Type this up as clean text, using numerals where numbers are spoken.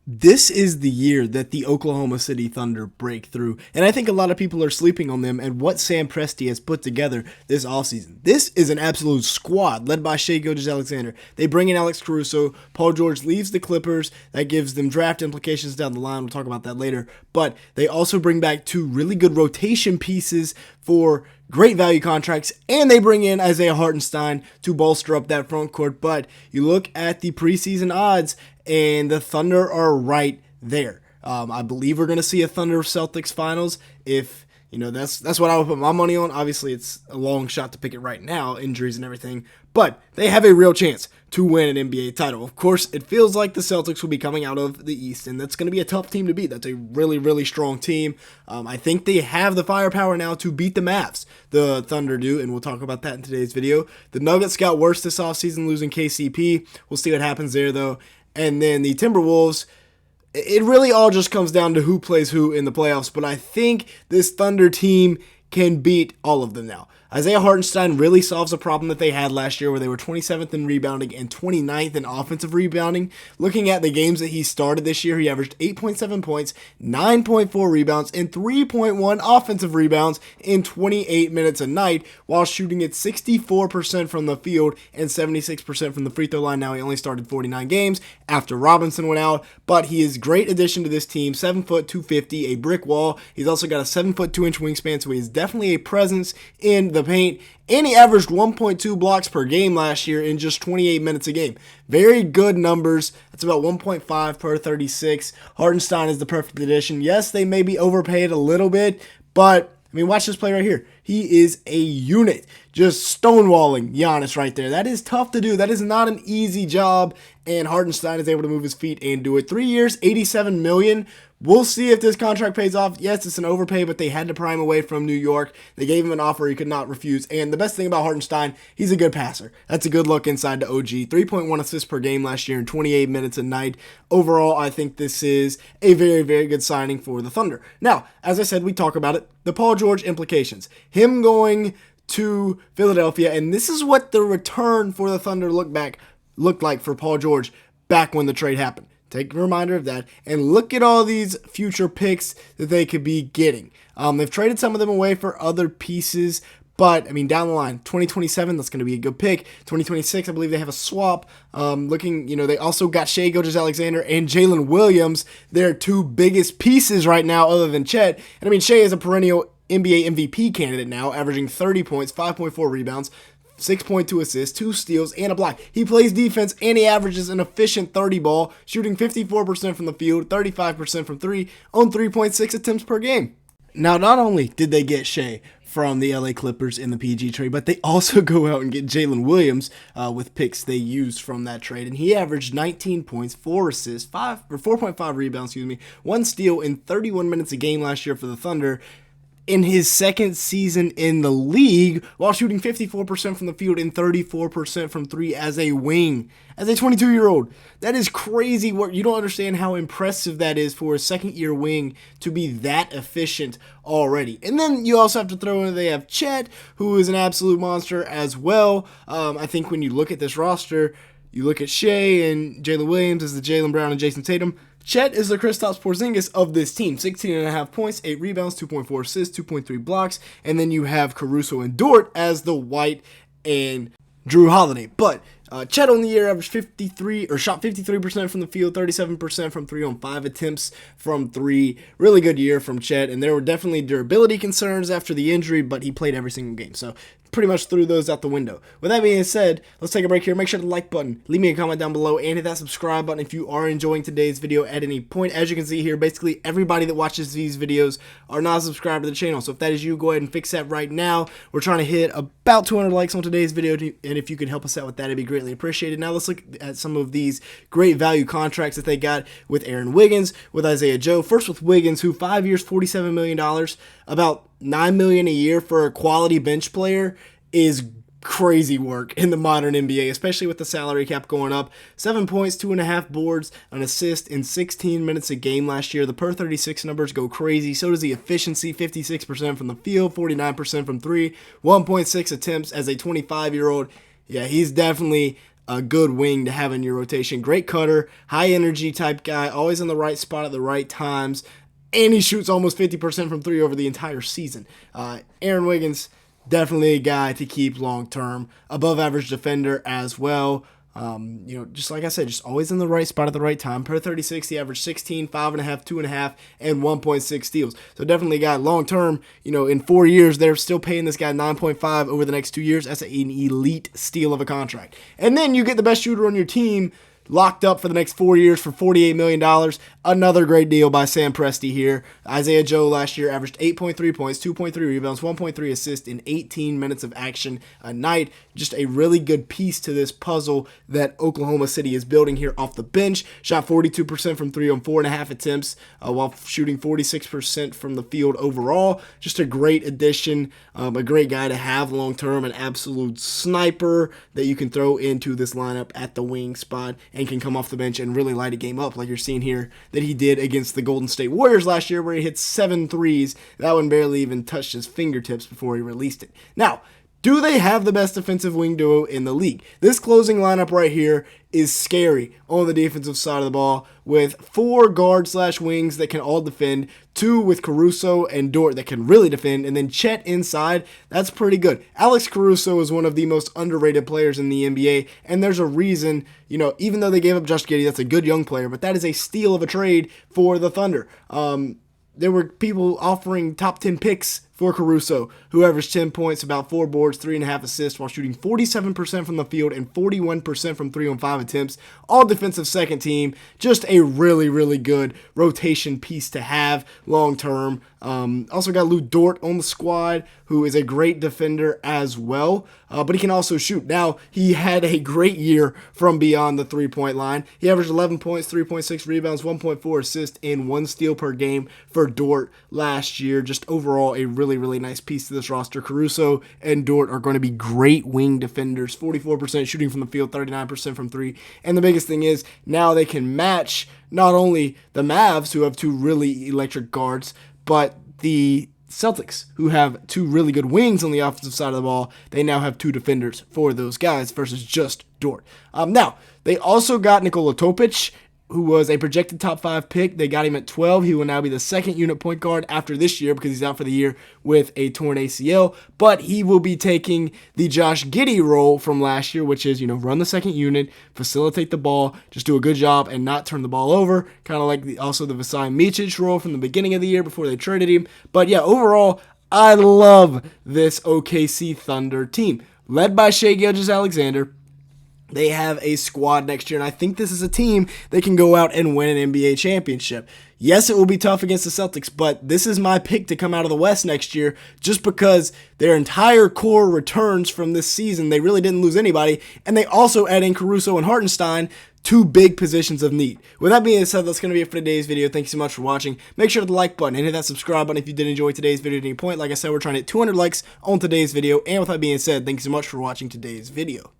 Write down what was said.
This is the year that the Oklahoma City Thunder break through, and I think a lot of people are sleeping on them and what Sam Presti has put together this offseason. This is an absolute squad led by Shai Gilgeous-Alexander. They bring in Alex Caruso. Paul George leaves the Clippers. That gives them draft implications down the line. We'll talk about that later. But they also bring back two really good rotation pieces for great value contracts, and they bring in Isaiah Hartenstein to bolster up that front court. But you look at the preseason odds, and the Thunder are right there. I believe we're going to see a Thunder Celtics finals. If that's what I would put my money on. Obviously, it's a long shot to pick it right now, injuries and everything, but they have a real chance to win an NBA title. Of course, it feels like the Celtics will be coming out of the East, and that's going to be a tough team to beat. That's a really, really strong team. I think they have the firepower now to beat the Mavs. The Thunder do, and we'll talk about that in today's video. The Nuggets got worse this offseason, losing KCP. We'll see what happens there, though. And then the Timberwolves, it really all just comes down to who plays who in the playoffs, but I think this Thunder team can beat all of them now. Isaiah Hartenstein really solves a problem that they had last year where they were 27th in rebounding and 29th in offensive rebounding. Looking at the games that he started this year, he averaged 8.7 points, 9.4 rebounds, and 3.1 offensive rebounds in 28 minutes a night while shooting at 64% from the field and 76% from the free throw line. Now he only started 49 games after Robinson went out, but he is a great addition to this team. 7 foot, 250, a brick wall. He's also got a 7 foot, 2 inch wingspan, so he's definitely a presence in the paint, and he averaged 1.2 blocks per game last year in just 28 minutes a game. Very good numbers. That's about 1.5 per 36. Hartenstein is the perfect addition. Yes, they may be overpaid a little bit, but watch this play right here. He is a unit, just stonewalling Giannis right there. That is tough to do. That is not an easy job, and Hartenstein is able to move his feet and do it. 3 years, $87 million. We'll see if this contract pays off. Yes, it's an overpay, but they had to pry him away from New York. They gave him an offer he could not refuse. And the best thing about Hartenstein, he's a good passer. That's a good look inside to OG. 3.1 assists per game last year in 28 minutes a night. Overall, I think this is a very, very good signing for the Thunder. Now, as I said, we talk about it. The Paul George implications. Him going to Philadelphia, and this is what the return for the Thunder looked like for Paul George back when the trade happened. Take a reminder of that and look at all these future picks that they could be getting. They've traded some of them away for other pieces, but down the line, 2027, that's going to be a good pick. 2026, I believe they have a swap. They also got Shai Gilgeous-Alexander and Jalen Williams, their two biggest pieces right now, other than Chet. And Shai is a perennial NBA MVP candidate now, averaging 30 points, 5.4 rebounds, 6.2 assists, 2 steals, and a block. He plays defense, and he averages an efficient 30 ball, shooting 54% from the field, 35% from 3, on 3.6 attempts per game. Now, not only did they get Shai from the LA Clippers in the PG trade, but they also go out and get Jalen Williams with picks they used from that trade, and he averaged 19 points, 4 assists, 4.5 rebounds, 1 steal in 31 minutes a game last year for the Thunder, in his second season in the league, while shooting 54% from the field and 34% from 3 as a wing, as a 22-year-old. That is crazy work. You don't understand how impressive that is for a second-year wing to be that efficient already. And then you also have to throw in, they have Chet, who is an absolute monster as well. I think when you look at this roster, you look at Shai and Jalen Williams as the Jalen Brown and Jason Tatum. Chet is the Kristaps Porzingis of this team. 16.5 points, 8 rebounds, 2.4 assists, 2.3 blocks. And then you have Caruso and Dort as the White and Drew Holiday. But Chet on the year averaged shot 53% from the field, 37% from 3 on 5 attempts from 3. Really good year from Chet, and there were definitely durability concerns after the injury, but he played every single game. So pretty much threw those out the window. With that being said, let's take a break here. Make sure to like button, leave me a comment down below, and hit that subscribe button if you are enjoying today's video at any point. As you can see here, basically everybody that watches these videos are not subscribed to the channel. So if that is you, go ahead and fix that right now. We're trying to hit about 200 likes on today's video, and if you could help us out with that, it'd be greatly appreciated. Now let's look at some of these great value contracts that they got with Aaron Wiggins, with Isaiah Joe. First with Wiggins, who 5 years, $47 million, about $9 million a year for a quality bench player is crazy work in the modern NBA, especially with the salary cap going up. 7 points, 2.5 boards, an assist in 16 minutes a game last year. The per 36 numbers go crazy. So does the efficiency, 56% from the field, 49% from 3, 1.6 attempts as a 25-year-old. Yeah, he's definitely a good wing to have in your rotation. Great cutter, high energy type guy, always in the right spot at the right times, and he shoots almost 50% from three over the entire season. Aaron Wiggins, definitely a guy to keep long term. Above average defender as well. Just like I said, just always in the right spot at the right time. Per 36, he averaged 16, 5.5, 2.5, and 1.6 steals. So definitely a guy long term, in 4 years, they're still paying this guy 9.5 over the next 2 years. That's an elite steal of a contract. And then you get the best shooter on your team locked up for the next 4 years for $48 million. Another great deal by Sam Presti here. Isaiah Joe last year averaged 8.3 points, 2.3 rebounds, 1.3 assists in 18 minutes of action a night. Just a really good piece to this puzzle that Oklahoma City is building here off the bench. Shot 42% from three on 4.5 attempts while shooting 46% from the field overall. Just a great addition, a great guy to have long term, an absolute sniper that you can throw into this lineup at the wing spot and can come off the bench and really light a game up like you're seeing here that he did against the Golden State Warriors last year where he hit 7 threes. That one barely even touched his fingertips before he released it. Now, do they have the best defensive wing duo in the league? This closing lineup right here is scary on the defensive side of the ball with 4 guard/wings that can all defend, 2 with Caruso and Dort that can really defend, and then Chet inside. That's pretty good. Alex Caruso is one of the most underrated players in the NBA, and there's a reason, even though they gave up Josh Giddey, that's a good young player, but that is a steal of a trade for the Thunder. There were people offering top 10 picks for Caruso, who averaged 10 points, about 4 boards, 3.5 assists, while shooting 47% from the field and 41% from 3 on 5 attempts. All defensive second team. Just a really, really good rotation piece to have long term. Also got Lou Dort on the squad, who is a great defender as well, but he can also shoot. Now, he had a great year from beyond the three-point line. He averaged 11 points, 3.6 rebounds, 1.4 assists, and 1 steal per game for Dort last year. Just overall a really, really nice piece to this roster. Caruso and Dort are going to be great wing defenders. 44% shooting from the field, 39% from three. And the biggest thing is now they can match not only the Mavs, who have 2 really electric guards, but the Celtics, who have 2 really good wings on the offensive side of the ball. They now have 2 defenders for those guys versus just Dort. Now, they also got Nikola Topic, who was a projected top 5 pick. They got him at 12. He will now be the second unit point guard after this year because he's out for the year with a torn ACL. But he will be taking the Josh Giddey role from last year, which is, run the second unit, facilitate the ball, just do a good job and not turn the ball over. Kind of like also the Vasai Micic role from the beginning of the year before they traded him. But yeah, overall, I love this OKC Thunder team. Led by Shai Gilgeous-Alexander. They have a squad next year, and I think this is a team that can go out and win an NBA championship. Yes, it will be tough against the Celtics, but this is my pick to come out of the West next year just because their entire core returns from this season. They really didn't lose anybody, and they also add in Caruso and Hartenstein, 2 big positions of need. With that being said, that's going to be it for today's video. Thank you so much for watching. Make sure to hit the like button and hit that subscribe button if you did enjoy today's video at any point. Like I said, we're trying to hit 200 likes on today's video, and with that being said, thank you so much for watching today's video.